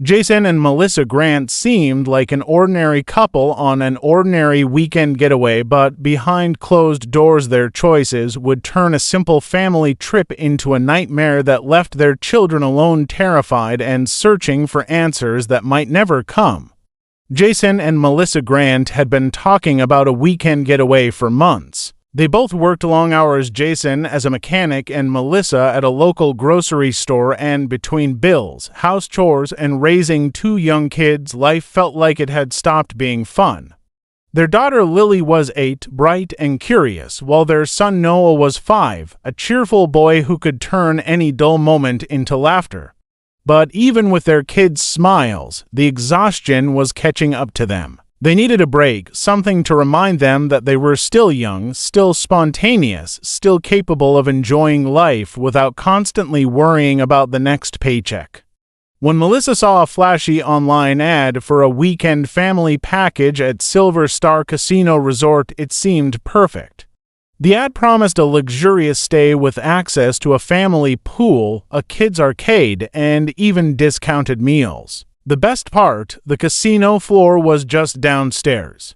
Jason and Melissa Grant seemed like an ordinary couple on an ordinary weekend getaway, but behind closed doors their choices would turn a simple family trip into a nightmare that left their children alone, terrified and searching for answers that might never come. Jason and Melissa Grant had been talking about a weekend getaway for months. They both worked long hours, Jason as a mechanic and Melissa at a local grocery store, and between bills, house chores, and raising two young kids, life felt like it had stopped being fun. Their daughter Lily was 8, bright and curious, while their son Noah was 5, a cheerful boy who could turn any dull moment into laughter. But even with their kids' smiles, the exhaustion was catching up to them. They needed a break, something to remind them that they were still young, still spontaneous, still capable of enjoying life without constantly worrying about the next paycheck. When Melissa saw a flashy online ad for a weekend family package at Silver Star Casino Resort, it seemed perfect. The ad promised a luxurious stay with access to a family pool, a kids' arcade, and even discounted meals. The best part, the casino floor was just downstairs.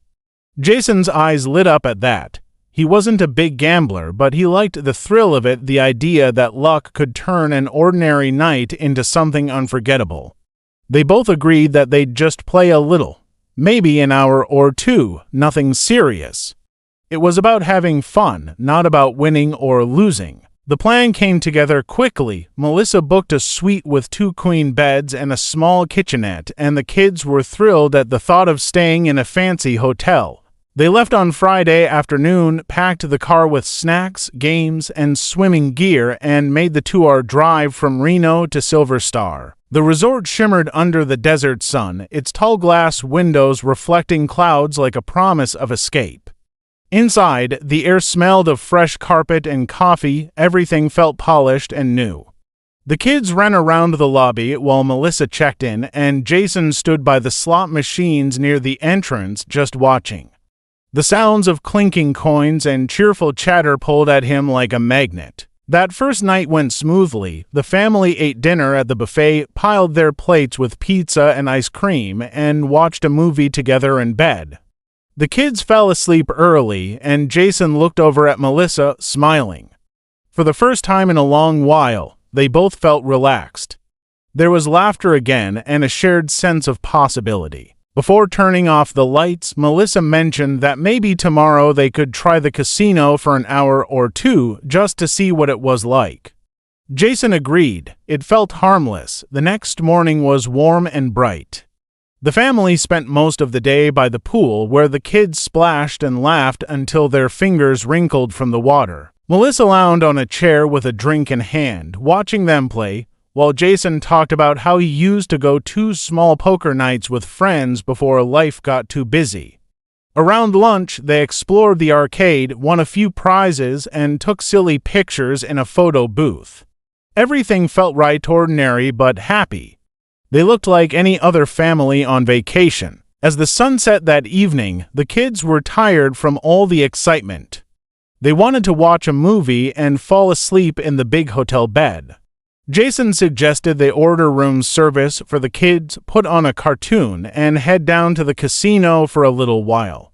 Jason's eyes lit up at that. He wasn't a big gambler, but he liked the thrill of it, the idea that luck could turn an ordinary night into something unforgettable. They both agreed that they'd just play a little, maybe an hour or two, nothing serious. It was about having fun, not about winning or losing. The plan came together quickly. Melissa booked a suite with 2 queen beds and a small kitchenette, and the kids were thrilled at the thought of staying in a fancy hotel. They left on Friday afternoon, packed the car with snacks, games, and swimming gear, and made the 2-hour drive from Reno to Silver Star. The resort shimmered under the desert sun, its tall glass windows reflecting clouds like a promise of escape. Inside, the air smelled of fresh carpet and coffee. Everything felt polished and new. The kids ran around the lobby while Melissa checked in, and Jason stood by the slot machines near the entrance just watching. The sounds of clinking coins and cheerful chatter pulled at him like a magnet. That first night went smoothly. The family ate dinner at the buffet, piled their plates with pizza and ice cream, and watched a movie together in bed. The kids fell asleep early, and Jason looked over at Melissa, smiling. For the first time in a long while, they both felt relaxed. There was laughter again and a shared sense of possibility. Before turning off the lights, Melissa mentioned that maybe tomorrow they could try the casino for an hour or two just to see what it was like. Jason agreed. It felt harmless. The next morning was warm and bright. The family spent most of the day by the pool, where the kids splashed and laughed until their fingers wrinkled from the water. Melissa lounged on a chair with a drink in hand, watching them play, while Jason talked about how he used to go 2 small poker nights with friends before life got too busy. Around lunch, they explored the arcade, won a few prizes, and took silly pictures in a photo booth. Everything felt right, ordinary but happy. They looked like any other family on vacation. As the sun set that evening, the kids were tired from all the excitement. They wanted to watch a movie and fall asleep in the big hotel bed. Jason suggested they order room service for the kids, put on a cartoon, and head down to the casino for a little while.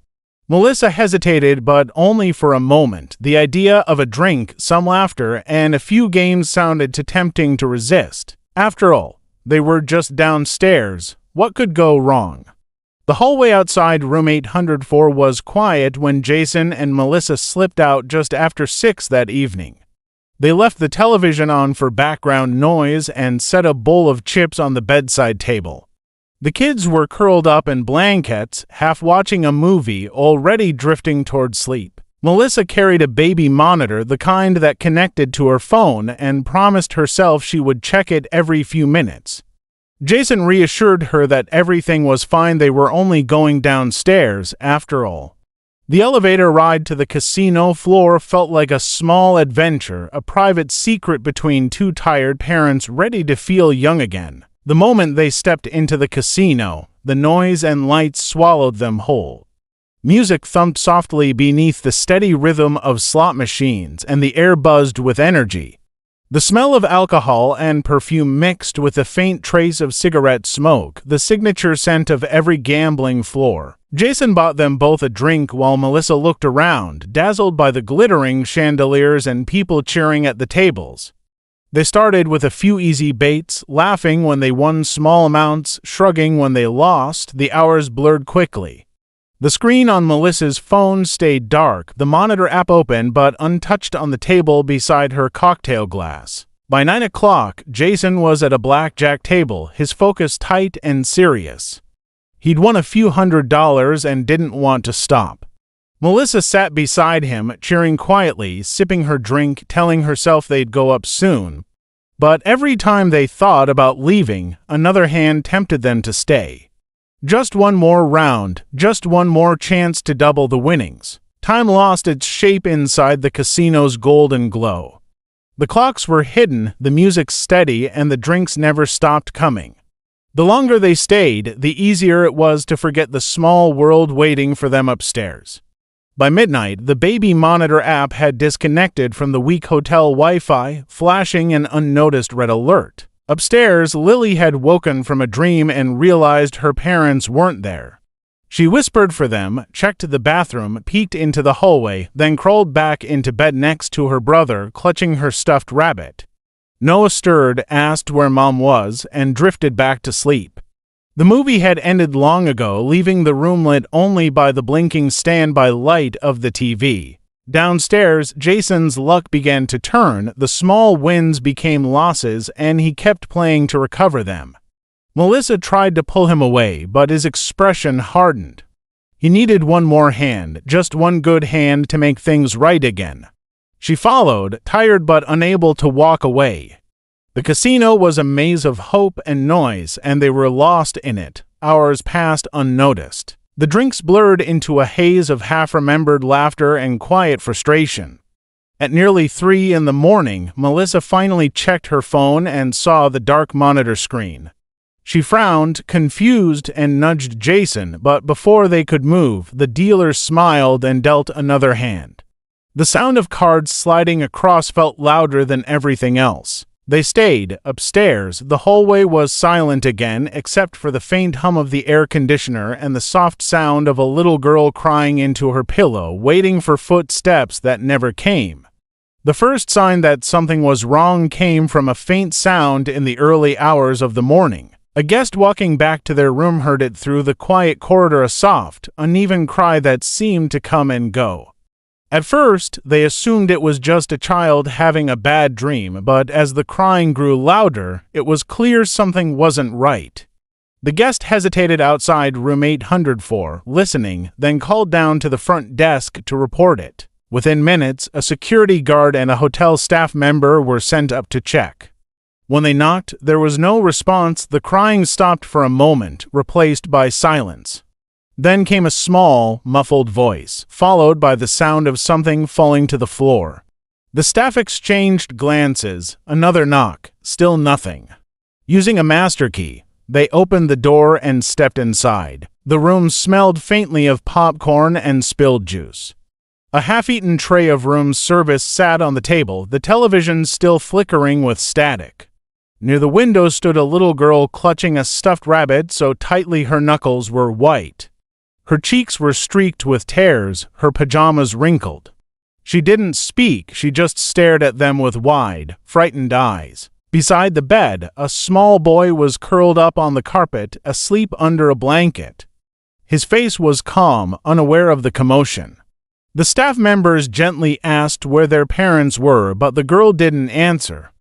Melissa hesitated, but only for a moment. The idea of a drink, some laughter, and a few games sounded too tempting to resist. After all, they were just downstairs. What could go wrong? The hallway outside room 804 was quiet when Jason and Melissa slipped out just after 6 that evening. They left the television on for background noise and set a bowl of chips on the bedside table. The kids were curled up in blankets, half watching a movie, already drifting toward sleep. Melissa carried a baby monitor, the kind that connected to her phone, and promised herself she would check it every few minutes. Jason reassured her that everything was fine. They were only going downstairs, after all. The elevator ride to the casino floor felt like a small adventure, a private secret between 2 tired parents ready to feel young again. The moment they stepped into the casino, the noise and lights swallowed them whole. Music thumped softly beneath the steady rhythm of slot machines, and the air buzzed with energy. The smell of alcohol and perfume mixed with a faint trace of cigarette smoke, the signature scent of every gambling floor. Jason bought them both a drink while Melissa looked around, dazzled by the glittering chandeliers and people cheering at the tables. They started with a few easy baits, laughing when they won small amounts, shrugging when they lost. The hours blurred quickly. The screen on Melissa's phone stayed dark, the monitor app open but untouched on the table beside her cocktail glass. By 9 o'clock, Jason was at a blackjack table, his focus tight and serious. He'd won a few $100s and didn't want to stop. Melissa sat beside him, cheering quietly, sipping her drink, telling herself they'd go up soon. But every time they thought about leaving, another hand tempted them to stay. Just one more round, just one more chance to double the winnings. Time lost its shape inside the casino's golden glow. The clocks were hidden, the music steady, and the drinks never stopped coming. The longer they stayed, the easier it was to forget the small world waiting for them upstairs. By midnight, the baby monitor app had disconnected from the weak hotel Wi-Fi, flashing an unnoticed red alert. Upstairs, Lily had woken from a dream and realized her parents weren't there. She whispered for them, checked the bathroom, peeked into the hallway, then crawled back into bed next to her brother, clutching her stuffed rabbit. Noah stirred, asked where Mom was, and drifted back to sleep. The movie had ended long ago, leaving the room lit only by the blinking standby light of the TV. Downstairs, Jason's luck began to turn, the small wins became losses, and he kept playing to recover them. Melissa tried to pull him away, but his expression hardened. He needed one more hand, just one good hand to make things right again. She followed, tired but unable to walk away. The casino was a maze of hope and noise, and they were lost in it. Hours passed unnoticed. The drinks blurred into a haze of half-remembered laughter and quiet frustration. At nearly 3 in the morning, Melissa finally checked her phone and saw the dark monitor screen. She frowned, confused, and nudged Jason, but before they could move, the dealer smiled and dealt another hand. The sound of cards sliding across felt louder than everything else. They stayed. Upstairs, the hallway was silent again except for the faint hum of the air conditioner and the soft sound of a little girl crying into her pillow, waiting for footsteps that never came. The first sign that something was wrong came from a faint sound in the early hours of the morning. A guest walking back to their room heard it through the quiet corridor, a soft, uneven cry that seemed to come and go. At first, they assumed it was just a child having a bad dream, but as the crying grew louder, it was clear something wasn't right. The guest hesitated outside room 804, listening, then called down to the front desk to report it. Within minutes, a security guard and a hotel staff member were sent up to check. When they knocked, there was no response. The crying stopped for a moment, replaced by silence. Then came a small, muffled voice, followed by the sound of something falling to the floor. The staff exchanged glances. Another knock. Still nothing. Using a master key, they opened the door and stepped inside. The room smelled faintly of popcorn and spilled juice. A half-eaten tray of room service sat on the table, the television still flickering with static. Near the window stood a little girl clutching a stuffed rabbit so tightly her knuckles were white. Her cheeks were streaked with tears, her pajamas wrinkled. She didn't speak, she just stared at them with wide, frightened eyes. Beside the bed, a small boy was curled up on the carpet, asleep under a blanket. His face was calm, unaware of the commotion. The staff members gently asked where their parents were, but the girl didn't answer.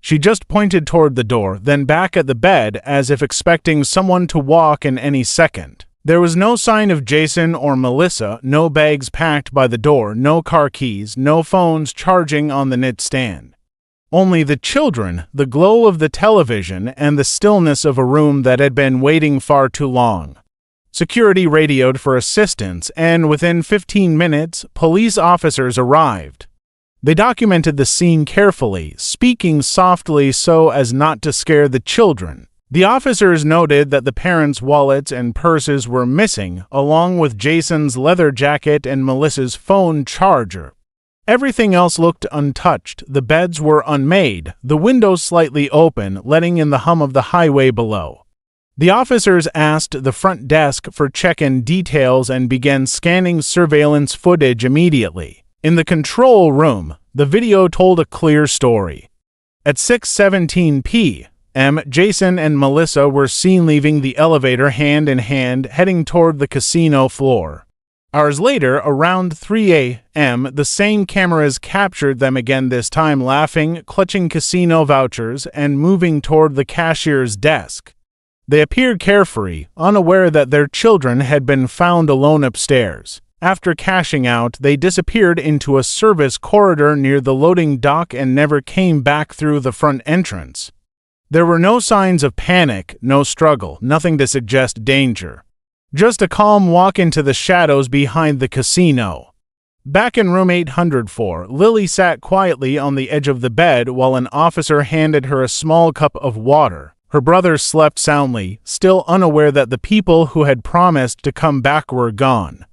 She just pointed toward the door, then back at the bed as if expecting someone to walk in any second. There was no sign of Jason or Melissa, no bags packed by the door, no car keys, no phones charging on the knit stand. Only the children, the glow of the television, and the stillness of a room that had been waiting far too long. Security radioed for assistance, and within 15 minutes, police officers arrived. They documented the scene carefully, speaking softly so as not to scare the children. The officers noted that the parents' wallets and purses were missing, along with Jason's leather jacket and Melissa's phone charger. Everything else looked untouched. The beds were unmade, the windows slightly open, letting in the hum of the highway below. The officers asked the front desk for check-in details and began scanning surveillance footage immediately. In the control room, the video told a clear story. At 6:17 p.m., Jason and Melissa were seen leaving the elevator hand in hand, heading toward the casino floor. Hours later, around 3 a.m., the same cameras captured them again, this time laughing, clutching casino vouchers, and moving toward the cashier's desk. They appeared carefree, unaware that their children had been found alone upstairs. After cashing out, they disappeared into a service corridor near the loading dock and never came back through the front entrance. There were no signs of panic, no struggle, nothing to suggest danger. Just a calm walk into the shadows behind the casino. Back in room 804, Lily sat quietly on the edge of the bed while an officer handed her a small cup of water. Her brother slept soundly, still unaware that the people who had promised to come back were gone.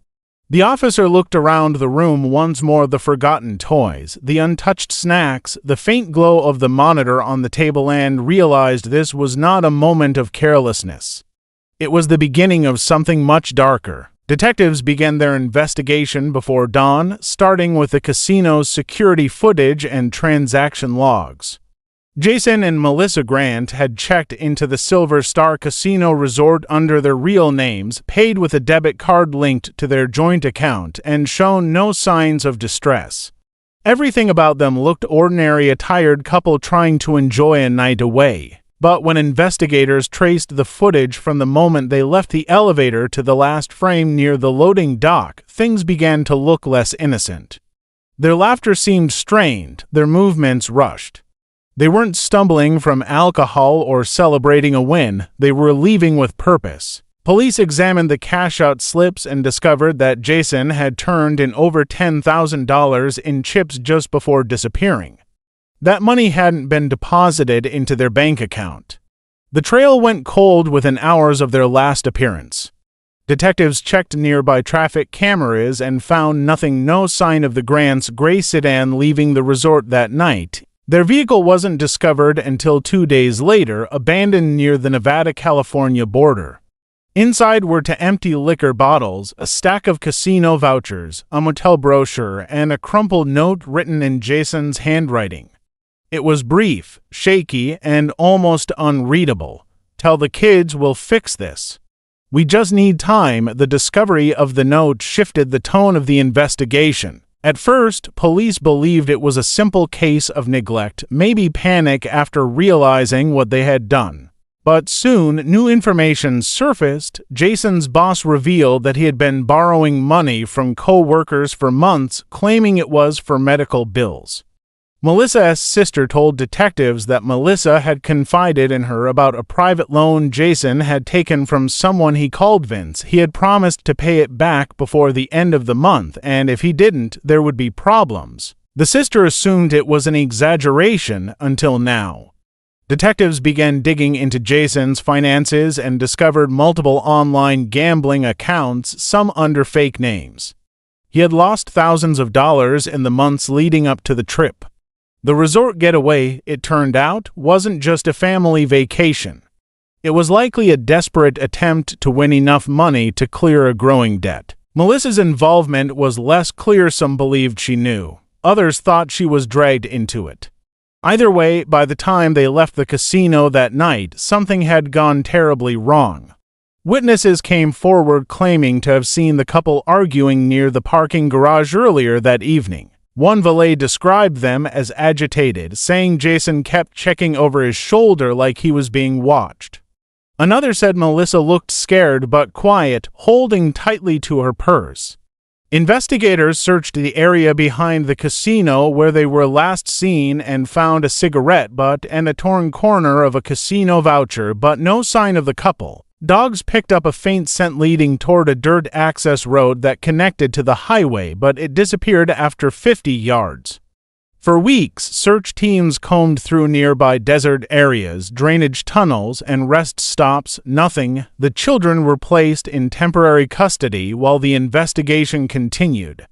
The officer looked around the room once more, the forgotten toys, the untouched snacks, the faint glow of the monitor on the table, and realized this was not a moment of carelessness. It was the beginning of something much darker. Detectives began their investigation before dawn, starting with the casino's security footage and transaction logs. Jason and Melissa Grant had checked into the Silver Star Casino Resort under their real names, paid with a debit card linked to their joint account, and shown no signs of distress. Everything about them looked ordinary, a tired couple trying to enjoy a night away. But when investigators traced the footage from the moment they left the elevator to the last frame near the loading dock, things began to look less innocent. Their laughter seemed strained, their movements rushed. They weren't stumbling from alcohol or celebrating a win, they were leaving with purpose. Police examined the cash-out slips and discovered that Jason had turned in over $10,000 in chips just before disappearing. That money hadn't been deposited into their bank account. The trail went cold within hours of their last appearance. Detectives checked nearby traffic cameras and found nothing, no sign of the Grants' gray sedan leaving the resort that night. Their vehicle wasn't discovered until 2 days later, abandoned near the Nevada-California border. Inside were two empty liquor bottles, a stack of casino vouchers, a motel brochure, and a crumpled note written in Jason's handwriting. It was brief, shaky, and almost unreadable. "Tell the kids we'll fix this. We just need time." The discovery of the note shifted the tone of the investigation. At first, police believed it was a simple case of neglect, maybe panic after realizing what they had done. But soon, new information surfaced. Jason's boss revealed that he had been borrowing money from co-workers for months, claiming it was for medical bills. Melissa's sister told detectives that Melissa had confided in her about a private loan Jason had taken from someone he called Vince. He had promised to pay it back before the end of the month, and if he didn't, there would be problems. The sister assumed it was an exaggeration until now. Detectives began digging into Jason's finances and discovered multiple online gambling accounts, some under fake names. He had lost thousands of dollars in the months leading up to the trip. The resort getaway, it turned out, wasn't just a family vacation. It was likely a desperate attempt to win enough money to clear a growing debt. Melissa's involvement was less clear. Some believed she knew. Others thought she was dragged into it. Either way, by the time they left the casino that night, something had gone terribly wrong. Witnesses came forward claiming to have seen the couple arguing near the parking garage earlier that evening. One valet described them as agitated, saying Jason kept checking over his shoulder like he was being watched. Another said Melissa looked scared but quiet, holding tightly to her purse. Investigators searched the area behind the casino where they were last seen and found a cigarette butt and a torn corner of a casino voucher, but no sign of the couple. Dogs picked up a faint scent leading toward a dirt access road that connected to the highway, but it disappeared after 50 yards. For weeks, search teams combed through nearby desert areas, drainage tunnels, and rest stops. Nothing. The children were placed in temporary custody while the investigation continued.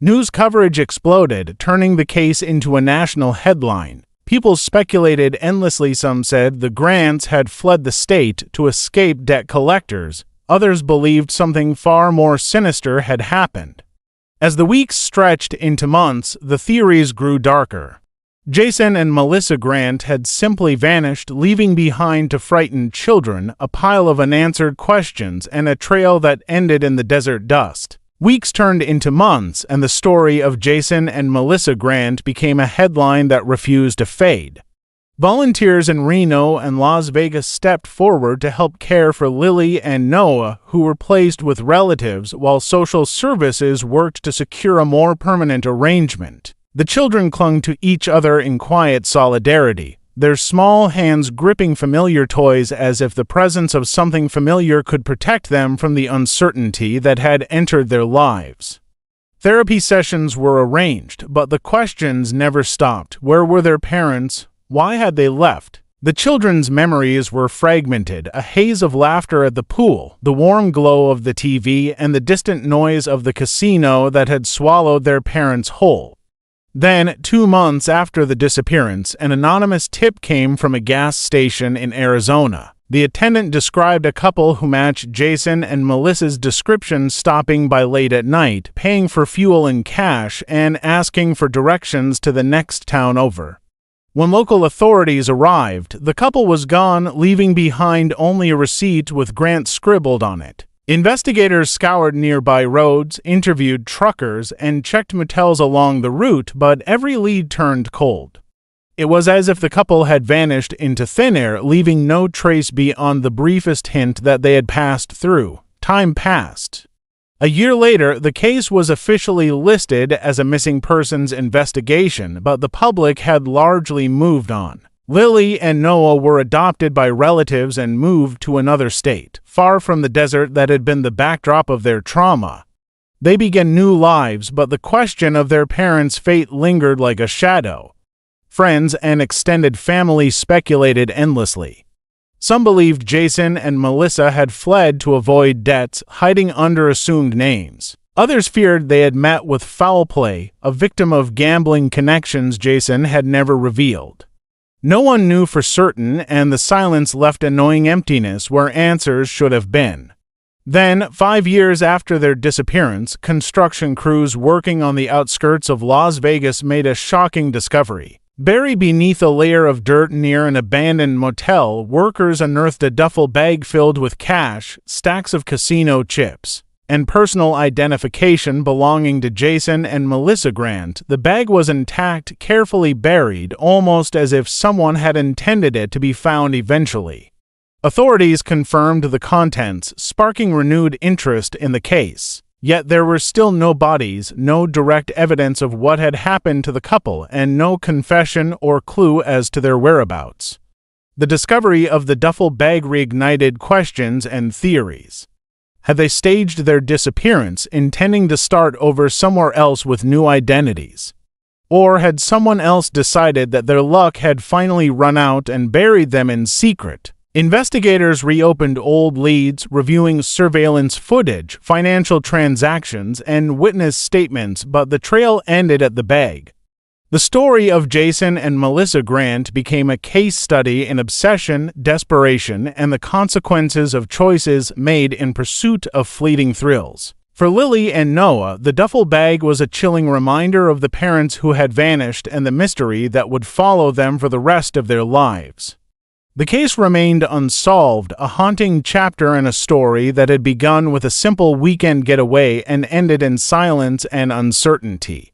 News coverage exploded, turning the case into a national headline. People speculated endlessly. Some said the Grants had fled the state to escape debt collectors. Others believed something far more sinister had happened. As the weeks stretched into months, the theories grew darker. Jason and Melissa Grant had simply vanished, leaving behind to frightened children a pile of unanswered questions and a trail that ended in the desert dust. Weeks turned into months, and the story of Jason and Melissa Grant became a headline that refused to fade. Volunteers in Reno and Las Vegas stepped forward to help care for Lily and Noah, who were placed with relatives, while social services worked to secure a more permanent arrangement. The children clung to each other in quiet solidarity, their small hands gripping familiar toys as if the presence of something familiar could protect them from the uncertainty that had entered their lives. Therapy sessions were arranged, but the questions never stopped. Where were their parents? Why had they left? The children's memories were fragmented, a haze of laughter at the pool, the warm glow of the TV, and the distant noise of the casino that had swallowed their parents whole. Then, 2 months after the disappearance, an anonymous tip came from a gas station in Arizona. The attendant described a couple who matched Jason and Melissa's description, stopping by late at night, paying for fuel in cash, and asking for directions to the next town over. When local authorities arrived, the couple was gone, leaving behind only a receipt with Grant scribbled on it. Investigators scoured nearby roads, interviewed truckers, and checked motels along the route, but every lead turned cold. It was as if the couple had vanished into thin air, leaving no trace beyond the briefest hint that they had passed through. Time passed. A year later, the case was officially listed as a missing persons investigation, but the public had largely moved on. Lily and Noah were adopted by relatives and moved to another state, far from the desert that had been the backdrop of their trauma. They began new lives, but the question of their parents' fate lingered like a shadow. Friends and extended family speculated endlessly. Some believed Jason and Melissa had fled to avoid debts, hiding under assumed names. Others feared they had met with foul play, a victim of gambling connections Jason had never revealed. No one knew for certain, and the silence left a gnawing emptiness where answers should have been. Then, 5 years after their disappearance, construction crews working on the outskirts of Las Vegas made a shocking discovery. Buried beneath a layer of dirt near an abandoned motel, workers unearthed a duffel bag filled with cash, stacks of casino chips, and personal identification belonging to Jason and Melissa Grant. The bag was intact, carefully buried, almost as if someone had intended it to be found eventually. Authorities confirmed the contents, sparking renewed interest in the case. Yet there were still no bodies, no direct evidence of what had happened to the couple, and no confession or clue as to their whereabouts. The discovery of the duffel bag reignited questions and theories. Had they staged their disappearance, intending to start over somewhere else with new identities? Or had someone else decided that their luck had finally run out and buried them in secret? Investigators reopened old leads, reviewing surveillance footage, financial transactions, and witness statements, but the trail ended at the bag. The story of Jason and Melissa Grant became a case study in obsession, desperation, and the consequences of choices made in pursuit of fleeting thrills. For Lily and Noah, the duffel bag was a chilling reminder of the parents who had vanished and the mystery that would follow them for the rest of their lives. The case remained unsolved, a haunting chapter in a story that had begun with a simple weekend getaway and ended in silence and uncertainty.